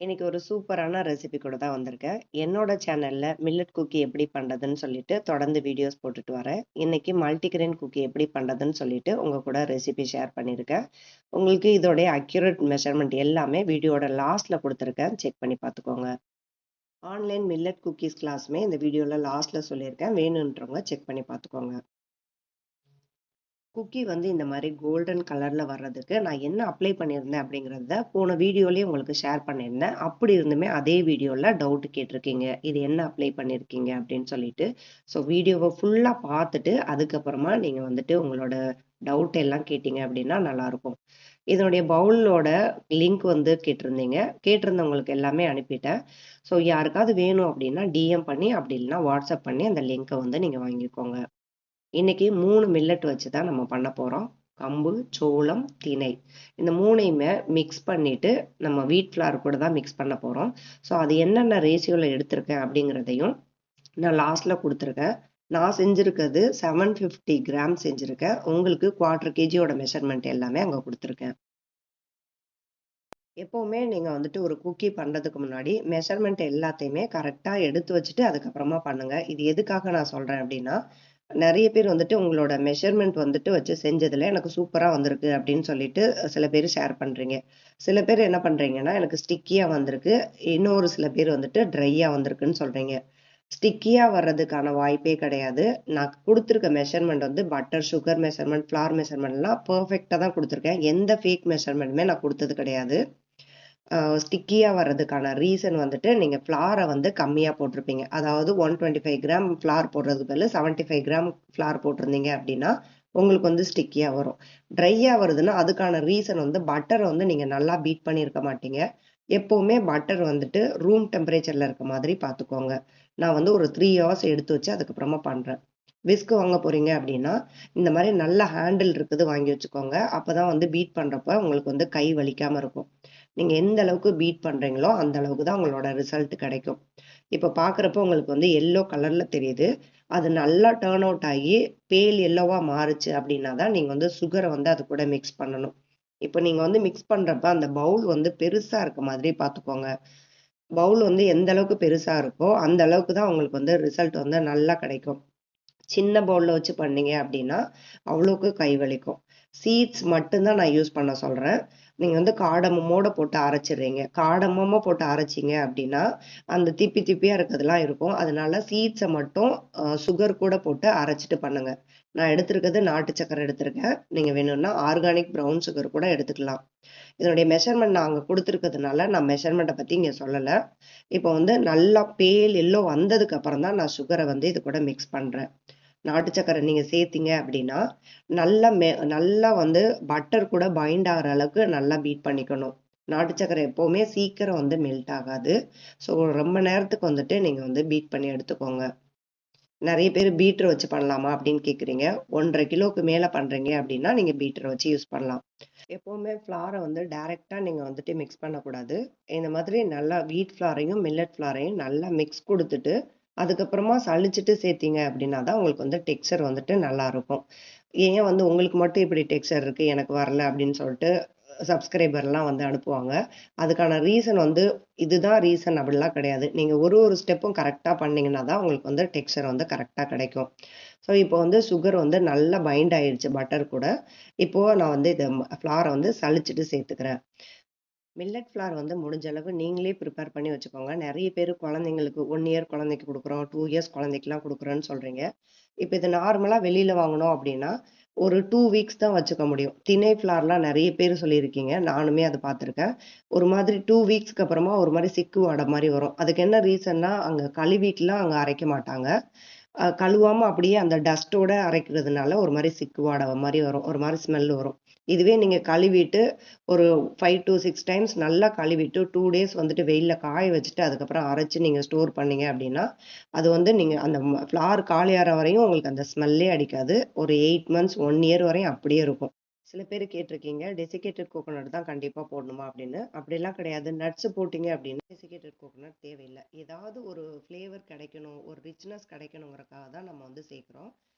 இன்னைக்கு ஒரு சூப்பரான ரெசிபி கூட தான் வந்திருக்கேன். என்னோட சேனல்ல மில்லட் குக்கி எப்படி பண்றதுன்னு சொல்லிட்டு தொடர்ந்து வீடியோஸ் போட்டுட்டு வரேன். இன்னைக்கு மல்டிகிரெயின் குக்கி எப்படி பண்றதுன்னு சொல்லிட்டு உங்க கூட ரெசிபி ஷேர் பண்ணியிருக்கேன். உங்களுக்கு இதோடைய அக்யூரேட் மெஷர்மெண்ட் எல்லாமே வீடியோட லாஸ்ட்ல கொடுத்துருக்கேன். செக் பண்ணி பார்த்துக்கோங்க. ஆன்லைன் மில்லட் குக்கீஸ் கிளாஸுமே இந்த வீடியோல லாஸ்ட்ல சொல்லியிருக்கேன். வேணுன்றவங்க செக் பண்ணி பார்த்துக்கோங்க. குக்கி வந்து இந்த மாதிரி கோல்டன் கலர்ல வர்றதுக்கு நான் என்ன அப்ளை பண்ணியிருந்தேன் அப்படிங்கிறத போன வீடியோலயே உங்களுக்கு ஷேர் பண்ணியிருந்தேன். அப்படி இருந்துமே அதே வீடியோல டவுட் கேட்டிருக்கீங்க. இது என்ன அப்ளை பண்ணியிருக்கீங்க அப்படின்னு சொல்லிட்டு. ஸோ வீடியோவை ஃபுல்லா பார்த்துட்டு அதுக்கப்புறமா நீங்க வந்துட்டு உங்களோட டவுட் எல்லாம் கேட்டீங்க அப்படின்னா நல்லா இருக்கும். இதனுடைய பவுலோட லிங்க் வந்து கேட்டிருந்தீங்க. கேட்டிருந்தவங்களுக்கு எல்லாமே அனுப்பிட்டேன். ஸோ யாருக்காவது வேணும் அப்படின்னா டிஎம் பண்ணி அப்படி இல்லைன்னா வாட்ஸ்அப் பண்ணி அந்த லிங்கை வந்து நீங்க வாங்கிக்கோங்க. இன்னைக்கு 3 மில்லட் வச்சு தான் நம்ம பண்ண போறோம். கம்பு, சோளம், திணை. இந்த 3யுமே மிக்ஸ் பண்ணிட்டு நம்ம வீட் ஃப்ளார் கூட தான் மிக்ஸ் பண்ண போறோம். ஸோ அது என்னென்ன ரேஷியோல எடுத்திருக்கேன் அப்படிங்கிறதையும் நான் லாஸ்ட்ல கொடுத்துருக்கேன். நான் செஞ்சிருக்கிறது 750 கிராம் செஞ்சிருக்கேன். உங்களுக்கு 1/4 கேஜியோட மெஷர்மெண்ட் எல்லாமே அங்க கொடுத்துருக்கேன். எப்பவுமே நீங்க வந்துட்டு ஒரு குக்கி பண்றதுக்கு முன்னாடி மெஷர்மெண்ட் எல்லாத்தையுமே கரெக்டா எடுத்து வச்சுட்டு அதுக்கப்புறமா பண்ணுங்க. இது எதுக்காக நான் சொல்றேன் அப்படின்னா, நிறைய பேர் வந்துட்டு உங்களோட மெஷர்மெண்ட் வந்துட்டு வச்சு செஞ்சதுல எனக்கு சூப்பரா வந்திருக்கு அப்படின்னு சொல்லிட்டு சில பேர் ஷேர் பண்றீங்க. சில பேர் என்ன பண்றீங்கன்னா, எனக்கு ஸ்டிக்கியா வந்திருக்கு. இன்னொரு சில பேர் வந்துட்டு ட்ரையா வந்திருக்குன்னு சொல்றீங்க. ஸ்டிக்கியா வர்றதுக்கான வாய்ப்பே கிடையாது. நான் கொடுத்துருக்க மெஷர்மெண்ட் வந்து பட்டர், சுகர் மெஷர்மெண்ட், ஃப்ளார் மெஷர்மெண்ட்லாம் பெர்ஃபெக்ட்டா தான் கொடுத்துருக்கேன். எந்த ஃபேக் மெஷர்மெண்ட்டுமே நான் கொடுத்தது கிடையாது. ஸ்டிக்கியா வர்றதுக்கான ரீசன் வந்துட்டு நீங்க ஃப்ளார வந்து கம்மியா போட்டிருப்பீங்க. அதாவது 125 கிராம் ஃப்ளார் போடுறதுக்கு பதிலா 75 கிராம் ஃப்ளார் போட்டிருந்தீங்க அப்படின்னா, உங்களுக்கு வந்து ஸ்டிக்கியா வரும். ட்ரையா வருதுன்னா அதுக்கான ரீசன் வந்து பட்டர வந்து நீங்க நல்லா பீட் பண்ணியிருக்க மாட்டீங்க. எப்பவுமே பட்டர் வந்துட்டு ரூம் டெம்பரேச்சர்ல இருக்க மாதிரி பார்த்துக்கோங்க. நான் வந்து ஒரு 3 ஹவர்ஸ் எடுத்து வச்சு அதுக்கப்புறமா பண்றேன். விஸ்க் வாங்க போறீங்க அப்படின்னா, இந்த மாதிரி நல்ல ஹேண்டில் இருக்குது வாங்கி வச்சுக்கோங்க. அப்பதான் வந்து பீட் பண்றப்ப உங்களுக்கு வந்து கை வலிக்காம இருக்கும். நீங்க எந்த அளவுக்கு பீட் பண்றீங்களோ அந்த அளவுக்கு தான் உங்களோட ரிசல்ட் கிடைக்கும். இப்ப பாக்குறப்ப உங்களுக்கு வந்து எல்லோ கலர்ல தெரியுது. அது நல்லா டர்ன் அவுட் ஆகி பேல் எல்லோவா மாறுச்சு அப்படின்னா தான் நீங்க வந்து சுகரை வந்து அது கூட மிக்ஸ் பண்ணணும். இப்ப நீங்க வந்து மிக்ஸ் பண்றப்ப அந்த பவுல் வந்து பெருசா இருக்க மாதிரி பாத்துக்கோங்க. பவுல் வந்து எந்த அளவுக்கு பெருசா இருக்கோ அந்த அளவுக்கு தான் உங்களுக்கு வந்து ரிசல்ட் வந்து நல்லா கிடைக்கும். சின்ன பவுல்ல வச்சு பண்ணீங்க அப்படின்னா அவ்வளோக்கு கை வலிக்கும். சீட்ஸ் மட்டும்தான் நான் யூஸ் பண்ண சொல்றேன். நீங்க வந்து காடமமோட போட்டு அரைச்சிடுறீங்க. காடமமா போட்டு அரைச்சிங்க அப்படின்னா அந்த திப்பி திப்பியா இருக்கிறதுலாம் இருக்கும். அதனால சீட்ஸை மட்டும் சுகர் கூட போட்டு அரைச்சிட்டு பண்ணுங்க. நான் எடுத்திருக்கிறது நாட்டு சக்கரை எடுத்திருக்கேன். நீங்க வேணும்னா ஆர்கானிக் ப்ரௌன் சுகர் கூட எடுத்துக்கலாம். இதனுடைய மெஷர்மெண்ட் நான் அங்க கொடுத்துருக்கிறதுனால நான் மெஷர்மெண்ட்டை பத்தி இங்க சொல்லல. இப்போ வந்து நல்லா பேல் எல்லோ வந்ததுக்கு அப்புறம் தான் நான் சுகரை வந்து இது கூட மிக்ஸ் பண்றேன். நாட்டு சக்கரை நீங்க சேர்த்தீங்க அப்படின்னா, நல்லா வந்து பட்டர் கூட பைண்ட் ஆகுற அளவுக்கு நல்லா பீட் பண்ணிக்கணும். நாட்டு சக்கரை எப்பவுமே சீக்கிரம் வந்து மெல்ட் ஆகாது. ஸோ ரொம்ப நேரத்துக்கு வந்துட்டு நீங்க வந்து பீட் பண்ணி எடுத்துக்கோங்க. நெறைய பேர் பீட்டர் வச்சு பண்ணலாமா அப்படின்னு கேட்குறீங்க. 1 1/2 கிலோக்கு மேல பண்றீங்க அப்படின்னா, நீங்க பீட்டர் வச்சு யூஸ் பண்ணலாம். எப்பவுமே ஃப்ளார வந்து டைரக்ட்டா நீங்க வந்துட்டு மிக்ஸ் பண்ணக்கூடாது. இந்த மாதிரி நல்லா வீட் ஃப்ளாரையும், மில்லட் ஃப்ளாரையும் நல்லா மிக்ஸ் குடுத்துட்டு, அதுக்கப்புறமா சலிச்சுட்டு சேர்த்தீங்க அப்படின்னா தான் உங்களுக்கு வந்து டெக்ஸ்சர் வந்துட்டு நல்லாருக்கும். ஏன் வந்து உங்களுக்கு மட்டும் இப்படி டெக்ஸ்சர் இருக்கு, எனக்கு வரல அப்படின்னு சொல்லிட்டு சப்ஸ்கிரைபர்லாம் வந்து அனுப்புவாங்க. அதுக்கான ரீசன் வந்து இதுதான் ரீசன் அப்படிலாம் கிடையாது. நீங்க ஒரு ஒரு ஸ்டெப்பும் கரெக்ட்டா பண்ணீங்கன்னா தான் உங்களுக்கு வந்து டெக்ஸ்சர் வந்து கரெக்ட்டா கிடைக்கும். ஸோ இப்போ வந்து சுகர் வந்து நல்லா பைண்ட் ஆயிடுச்சு பட்டர் கூட. இப்போ நான் வந்து இத ஃப்ளார வந்து சலிச்சுட்டு சேர்த்துக்கிறேன். மில்லட் ஃப்ளார் வந்து முடிஞ்ச அளவு நீங்களே ப்ரிப்பேர் பண்ணி வச்சுக்கோங்க. நெறைய பேரு குழந்தைங்களுக்கு 1 இயர் குழந்தைக்கு குடுக்குறோம், 2 இயர்ஸ் குழந்தைக்குலாம் குடுக்குறோன்னு சொல்றீங்க. இப்ப இது நார்மலா வெளியில வாங்குனோம் அப்படின்னா, ஒரு 2 வீக்ஸ் தான் வச்சுக்க முடியும். திணை ஃப்ளார்லாம் நெறைய பேர் சொல்லியிருக்கீங்க. நானுமே அத பார்த்துருக்கேன். ஒரு மாதிரி 2 வீக்ஸ்க்கு அப்புறமா ஒரு மாரி சிக்கு வாட மாரி வரும். அதுக்கு என்ன ரீசன்னா, அங்க கழுவிட்டுலாம் அங்க அரைக்க மாட்டாங்க. கழுவாம அப்படியே அந்த டஸ்ட்டோட அரைக்கிறதுனால ஒரு மாரி சிக்கு வாட மாரி வரும். ஒரு மாரி ஸ்மெல் வரும். இதுவே நீங்க கழுவிட்டு ஒரு 5 to 6 டைம்ஸ் நல்லா கழுவிட்டு 2 டேஸ் வந்துட்டு வெயில்ல காய வச்சுட்டு அதுக்கப்புறம் அரைச்சு நீங்க ஸ்டோர் பண்ணீங்க அப்படின்னா, அது வந்து நீங்க அந்த ஃப்ளார் காலியாற வரையும் உங்களுக்கு அந்த ஸ்மெல்லே அடிக்காது. ஒரு 8 மந்த்ஸ், 1 இயர் வரையும் அப்படியே இருக்கும். சில பேர் கேட்டிருக்கீங்க, டெசிகேட்டட் கோகோனட் தான் கண்டிப்பா போடணுமா அப்படின்னு. அப்படிலாம் கிடையாது. நட்ஸ் போட்டீங்க அப்படின்னா டெசிகேட்டட் கோகோனட் தேவையில்ல. ஏதாவது ஒரு ஃப்ளேவர் கிடைக்கணும், ஒரு ரிச்னஸ் கிடைக்கணுங்கிறக்காக தான் நம்ம வந்து சேர்க்கிறோம்.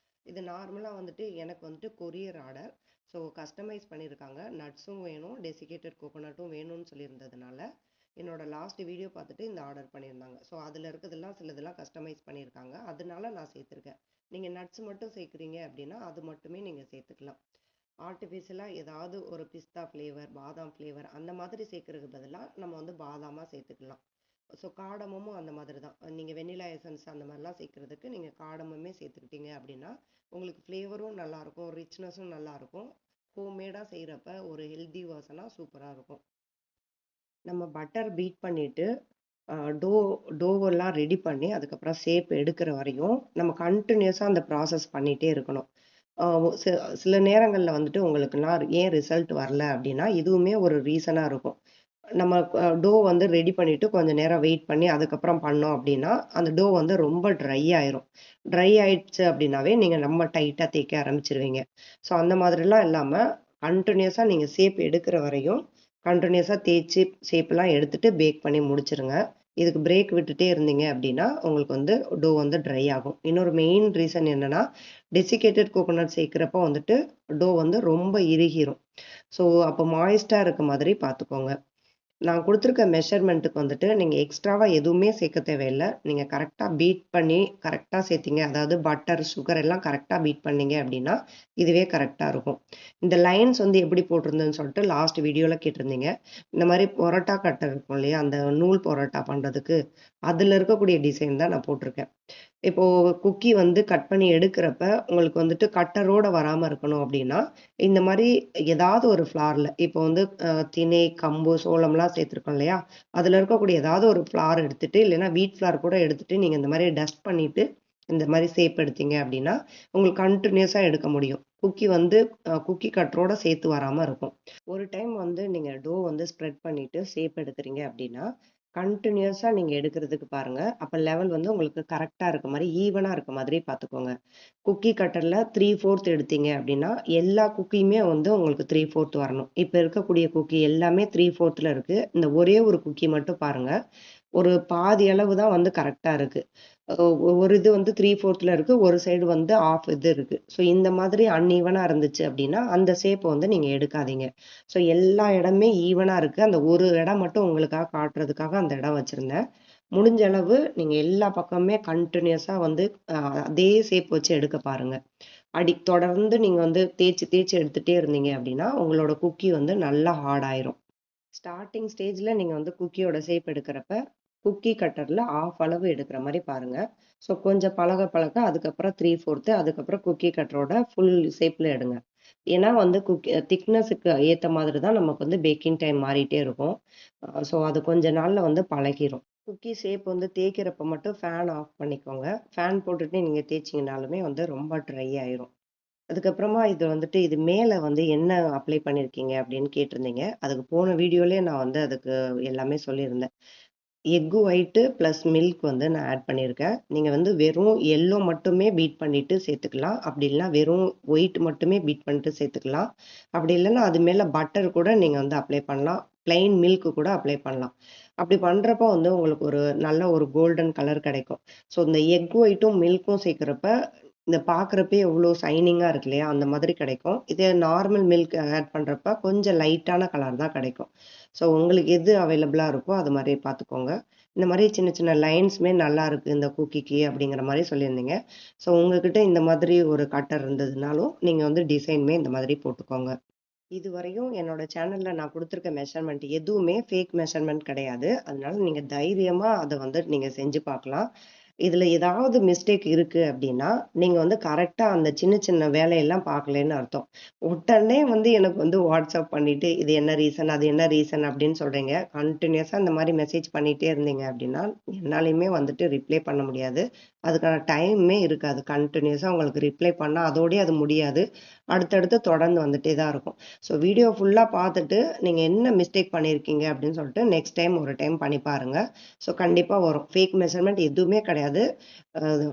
இது நார்மலா வந்துட்டு எனக்கு வந்துட்டு கொரியர் ஆர்டர். ஸோ கஸ்டமைஸ் பண்ணியிருக்காங்க. நட்ஸும் வேணும், டெசிகேட்டட் கோகோனட்டும் வேணும்னு சொல்லியிருந்ததுனால, என்னோட லாஸ்ட் வீடியோ பார்த்துட்டு இந்த ஆர்டர் பண்ணியிருந்தாங்க. ஸோ அதில் இருக்கிறதெல்லாம் சிலதெல்லாம் கஸ்டமைஸ் பண்ணியிருக்காங்க. அதனால நான் சேர்த்துருக்கேன். நீங்கள் நட்ஸ் மட்டும் சேர்க்குறீங்க அப்படின்னா அது மட்டுமே நீங்கள் சேர்த்துக்கலாம். ஆர்டிஃபிஷியலாக ஏதாவது ஒரு பிஸ்தா ஃப்ளேவர், பாதாம் ஃப்ளேவர் அந்த மாதிரி சேர்க்கறதுக்கு பதிலாக நம்ம வந்து பாதாமாக சேர்த்துக்கலாம். ஸோ காடமும் அந்த மாதிரி தான். நீங்கள் வெண்ணிலா எசன்ஸ் அந்த மாதிரிலாம் சேர்க்கறதுக்கு நீங்கள் காடமுமே சேர்த்துக்கிட்டீங்க அப்படின்னா உங்களுக்கு ஃப்ளேவரும் நல்லாயிருக்கும், ரிச்னஸும் நல்லாயிருக்கும். ஹோம்மேடாக செய்கிறப்ப ஒரு ஹெல்தி வாசனாக சூப்பராக இருக்கும். நம்ம பட்டர் பீட் பண்ணிவிட்டு டோ டோவெல்லாம் ரெடி பண்ணி அதுக்கப்புறம் ஷேப் எடுக்கிற வரையும் நம்ம கண்டினியூஸாக அந்த ப்ராசஸ் பண்ணிகிட்டே இருக்கணும். சில நேரங்களில் வந்துட்டு உங்களுக்குலாம் ஏன் ரிசல்ட் வரல அப்படின்னா இதுவுமே ஒரு ரீசனாக இருக்கும். நம்ம டோ வந்து ரெடி பண்ணிட்டு கொஞ்சம் நேரம் வெயிட் பண்ணி அதுக்கப்புறம் பண்ணோம் அப்படின்னா அந்த டோ வந்து ரொம்ப ட்ரை ஆயிரும். ட்ரை ஆயிடுச்சு அப்படின்னாவே நீங்கள் ரொம்ப டைட்டாக தேய்க்க ஆரம்பிச்சிருவீங்க. ஸோ அந்த மாதிரிலாம் இல்லாமல் கண்டினியூஸாக நீங்கள் ஷேப் எடுக்கிற வரையும் கண்டினியூஸாக தேய்ச்சி ஷேப்லாம் எடுத்துட்டு பேக் பண்ணி முடிச்சிருங்க. இதுக்கு பிரேக் விட்டுட்டே இருந்தீங்க அப்படின்னா உங்களுக்கு வந்து டோ வந்து ட்ரை ஆகும். இன்னொரு மெயின் ரீசன் என்னன்னா டெசிகேட்டட் கோகோனட் சேர்க்குறப்ப வந்துட்டு டோ வந்து ரொம்ப இறுகிரும். ஸோ அப்போ மாய்ஸ்டாக இருக்க மாதிரி பார்த்துக்கோங்க. நான் குடுத்துருக்க மெஷர்மென்ட்டுக்கு வந்துட்டு நீங்க எக்ஸ்ட்ராவா எதுவுமே சேர்க்க தேவையில்ல. நீங்க கரெக்ட்டா பீட் பண்ணி கரெக்ட்டா சேர்த்தீங்க. அதாவது பட்டர், சுகர் எல்லாம் கரெக்ட்டா பீட் பண்ணீங்க அப்படின்னா, இதுவே கரெக்ட்டா இருக்கும். இந்த லைன்ஸ் வந்து எப்படி போட்டிருந்ததுன்னு சொல்லிட்டு லாஸ்ட் வீடியோல கேட்டிருந்தீங்க. இந்த மாரி பரோட்டா கட்டர் இருக்கும் இல்லையா? அந்த நூல் பரோட்டா பண்றதுக்கு, அதுல இருக்கக்கூடிய டிசைன் தான் நான் போட்டிருக்கேன். இப்போ குக்கி வந்து கட் பண்ணி எடுக்கிறப்ப, உங்களுக்கு வந்துட்டு கட்டரோட வராம இருக்கணும் அப்படின்னா, இந்த மாரி ஏதாவது ஒரு ஃப்ளார்ல இப்போ வந்து திணை, கம்பு, சோளம்லாம் சேர்த்துருக்கோம் இல்லையா? அதுல இருக்கக்கூடிய ஏதாவது ஒரு ஃப்ளார் எடுத்துட்டு, இல்லைன்னா வீட் ஃப்ளார் கூட எடுத்துட்டு, நீங்க இந்த மாரி டஸ்ட் பண்ணிட்டு, இந்த மாரி ஷேப் எடுத்தீங்க அப்படின்னா, உங்களுக்கு கன்டினியூஸா எடுக்க முடியும். குக்கி வந்து குக்கி கட்டரோட சேர்த்து வராம இருக்கும். ஒரு டைம் வந்து நீங்க டோ வந்து ஸ்ப்ரெட் பண்ணிட்டு ஷேப் எடுக்குறீங்க அப்படின்னா, கன்டினியூஸா நீங்க எடுக்கிறதுக்கு பாருங்க. அப்ப லெவல் வந்து உங்களுக்கு கரெக்ட்டா இருக்க மாரி, ஈவனா இருக்க மாதிரி பார்த்துக்கோங்க. குக்கி கட்டர்ல 3/4 எடுத்தீங்க அப்படின்னா, எல்லா குக்கியுமே வந்து உங்களுக்கு 3/4 வரணும். இப்ப இருக்கக்கூடிய குக்கி எல்லாமே 3/4ல இருக்கு. இந்த ஒரே ஒரு குக்கி மட்டும் பாருங்க. ஒரு பாதி அளவு தான் வந்து கரெக்ட்டா இருக்கு. ஒரு இது வந்து 3/4ல இருக்கு. ஒரு சைடு வந்து 1/2 இது இருக்கு. ஸோ இந்த மாதிரி அன்ஈவனா இருந்துச்சு அப்படின்னா, அந்த ஷேப் வந்து நீங்க எடுக்காதீங்க. ஸோ எல்லா இடமே ஈவனா இருக்கு. அந்த ஒரு இடம் மட்டும் உங்களுக்காக காட்டுறதுக்காக அந்த இடம் வச்சிருந்தேன். முடிஞ்ச அளவு நீங்க எல்லா பக்கமுமே கன்டினியூஸா வந்து அ அதே ஷேப் வச்சு எடுக்க பாருங்க. தொடர்ந்து நீங்க வந்து தேய்ச்சு தேய்ச்சு எடுத்துட்டே இருந்தீங்க அப்படின்னா, உங்களோட குக்கி வந்து நல்லா ஹார்ட் ஆயிரும். ஸ்டார்ட்டிங் ஸ்டேஜ்ல நீங்க வந்து குக்கியோட ஷேப் எடுக்கிறப்ப, குக்கி கட்டர்ல 1/2 அளவு எடுக்கிற மாரி பாருங்க. ஸோ கொஞ்சம் பழக பழக அதுக்கப்புறம் 3/4 அதுக்கப்புறம் குக்கி கட்டரோட ஃபுல் ஷேப்ல எடுங்க. ஏன்னா வந்து திக்னஸுக்கு ஏத்த மாதிரி தான் நமக்கு வந்து பேக்கிங் டைம் மாறிட்டே இருக்கும். ஸோ அது கொஞ்ச நாள்ல வந்து பழகிரும். குக்கி ஷேப் வந்து தேய்க்கிறப்ப மட்டும் ஃபேன் ஆஃப் பண்ணிக்கோங்க. ஃபேன் போட்டுட்டு நீங்க தேய்ச்சீங்கனாலுமே வந்து ரொம்ப ட்ரை ஆயிரும். அதுக்கப்புறமா இது வந்துட்டு இது மேல வந்து என்ன அப்ளை பண்ணியிருக்கீங்க அப்படின்னு கேட்டிருந்தீங்க. அதுக்கு போன வீடியோலயே நான் வந்து அதுக்கு எல்லாமே சொல்லியிருந்தேன். எக்கு ஒயிட்டு பிளஸ் மில்க் வந்து நான் ஆட் பண்ணியிருக்கேன். நீங்க வந்து வெறும் எல்லோ மட்டுமே பீட் பண்ணிட்டு சேர்த்துக்கலாம். அப்படி இல்லன்னா வெறும் ஒயிட் மட்டுமே பீட் பண்ணிட்டு சேர்த்துக்கலாம். அப்படி இல்லன்னா அது மேல பட்டர் கூட நீங்க வந்து அப்ளை பண்ணலாம். பிளெயின் மில்க் கூட அப்ளை பண்ணலாம். அப்படி பண்றப்போ வந்து உங்களுக்கு ஒரு நல்ல ஒரு கோல்டன் கலர் கிடைக்கும். ஸோ இந்த எக் ஒயிட்டும் மில்க்கும் சேர்க்கிறப்ப இந்த பார்க்குறப்பயே எவ்வளோ ஷைனிங்கா இருக்கு இல்லையா? அந்த மாதிரி கிடைக்கும். இதே நார்மல் மில்க் ஆட் பண்றப்ப கொஞ்சம் லைட்டான கலர் தான் கிடைக்கும். ஸோ உங்களுக்கு எது அவைலபிளா இருக்கோ அது மாரி பார்த்துக்கோங்க. இந்த மாரி சின்ன சின்ன லைன்ஸுமே நல்லாயிருக்கு இந்த குக்கிக்கு அப்படிங்கிற மாரி சொல்லியிருந்தீங்க. ஸோ உங்ககிட்ட இந்த மாதிரி ஒரு கட்டர் இருந்ததுனாலும், நீங்க வந்து டிசைனுமே இந்த மாதிரி போட்டுக்கோங்க. இதுவரையும் என்னோட சேனல்ல நான் குடுத்துருக்க மெஷர்மென்ட் எதுவுமே ஃபேக் மெஷர்மென்ட் கிடையாது. அதனால நீங்க தைரியமா அத வந்து நீங்க செஞ்சு பார்க்கலாம். இதுல ஏதாவது மிஸ்டேக் இருக்கு அப்டின்னா, நீங்க வந்து கரெக்ட்டா அந்த சின்ன சின்ன வேலையெல்லாம் பார்க்கலன்னு அர்த்தம். உடனே வந்து எனக்கு வந்து வாட்ஸ்அப் பண்ணிட்டு, இது என்ன ரீசன்? அது என்ன ரீசன்? அப்டின்னு சொல்றீங்க. கன்டினியூஸா இந்த மாரி மெசேஜ் பண்ணிட்டே இருந்தீங்க அப்டின்னா, என்னாலயுமே வந்துட்டு ரிப்ளை பண்ண முடியாது. அதுக்கான டைமுமே இருக்காது. கன்டினியூஸா உங்களுக்கு ரிப்ளை பண்ணா அதோடயே அது முடியாது. அடுத்தடுத்து தொடர்ந்து வந்துட்டே தான் இருக்கும். ஸோ வீடியோ ஃபுல்லா பார்த்துட்டு, நீங்க என்ன மிஸ்டேக் பண்ணியிருக்கீங்க அப்படின்னு சொல்லிட்டு நெக்ஸ்ட் டைம் ஒரு டைம் பண்ணி பாருங்க. ஸோ கண்டிப்பா வரும். ஃபேக் மெஷர்மென்ட் எதுவுமே கிடையாது.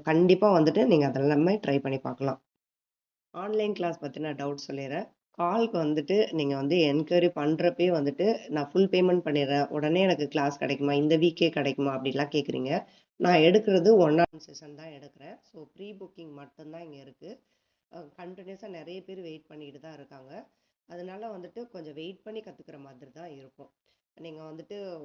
கண்டிப்பா வந்துட்டு நீங்க அதெல்லாமே ட்ரை பண்ணி பார்க்கலாம். ஆன்லைன் கிளாஸ் பத்தின டவுட் சொல்லிர்றேன். கால்க்கு வந்துட்டு நீங்க வந்து என்கொயரி பண்றப்பயே வந்துட்டு, நான் ஃபுல் பேமெண்ட் பண்ணிர்றேன். உடனே எனக்கு கிளாஸ் கிடைக்குமா? இந்த வீக்கே கிடைக்குமா? அப்படிலாம் கேட்குறீங்க. நான் எடுக்கிறது 1 ஆன் செஷன் தான் எடுக்கிறேன். ஸோ ப்ரீ புக்கிங் மட்டும் தான் இங்க இருக்கு. கன்டினியூஸா நெறைய பேர் வெயிட் பண்ணிட்டு தான் இருக்காங்க. அதனால வந்துட்டு கொஞ்சம் வெயிட் பண்ணி கத்துக்கிற மாதிரி தான் இருக்கும். நீங்க வந்துட்டு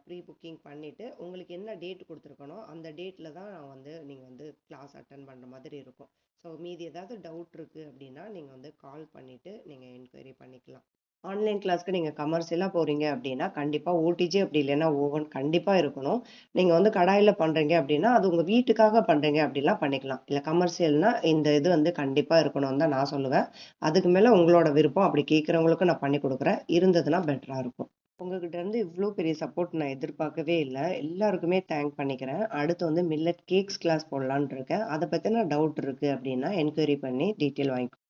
ப்ரீ புக்கிங் பண்ணிட்டு, உங்களுக்கு என்ன டேட் குடுத்துருக்கனோ, அந்த டேட்ல தான் நீங்க கிளாஸ் அட்டெண்ட் பண்ற மாதிரி இருக்கும். ஸோ மீதி ஏதாவது டவுட் இருக்கு அப்படின்னா, நீங்க கால் பண்ணிட்டு நீங்க என்கொயரி பண்ணிக்கலாம். ஆன்லைன் கிளாஸ்க்கு நீங்க கமர்ஷியலா போறீங்க அப்படின்னா, கண்டிப்பா ஓடிஜி அப்படி இல்லைன்னா ஓவன் கண்டிப்பா இருக்கணும். நீங்க கடாயில பண்றீங்க அப்படின்னா, அது உங்க வீட்டுக்காக பண்றீங்க அப்படிலாம் பண்ணிக்கலாம். இல்ல கமர்ஷியல்னா இந்த இது கண்டிப்பா இருக்கணும்னு தான் நான் சொல்லுவேன். அதுக்கு மேல உங்களோட விருப்பம். அப்படி கேட்கிறவங்களுக்கு நான் பண்ணி குடுக்குறேன். இருந்ததுன்னா பெட்டரா இருக்கும். உங்ககிட்ட இருந்து இவ்ளோ பெரிய சப்போர்ட் நான் எதிர்பார்க்கவே இல்ல. எல்லாருக்குமே தேங்க் பண்ணிக்கிறேன். அடுத்து மில்லட் கேக்ஸ் கிளாஸ் போடலான்னு இருக்கேன். அத பத்தின டவுட் இருக்கு அப்படின்னா, என்கொயரி பண்ணி டீட்டெயில் வாங்கிக்கோங்க.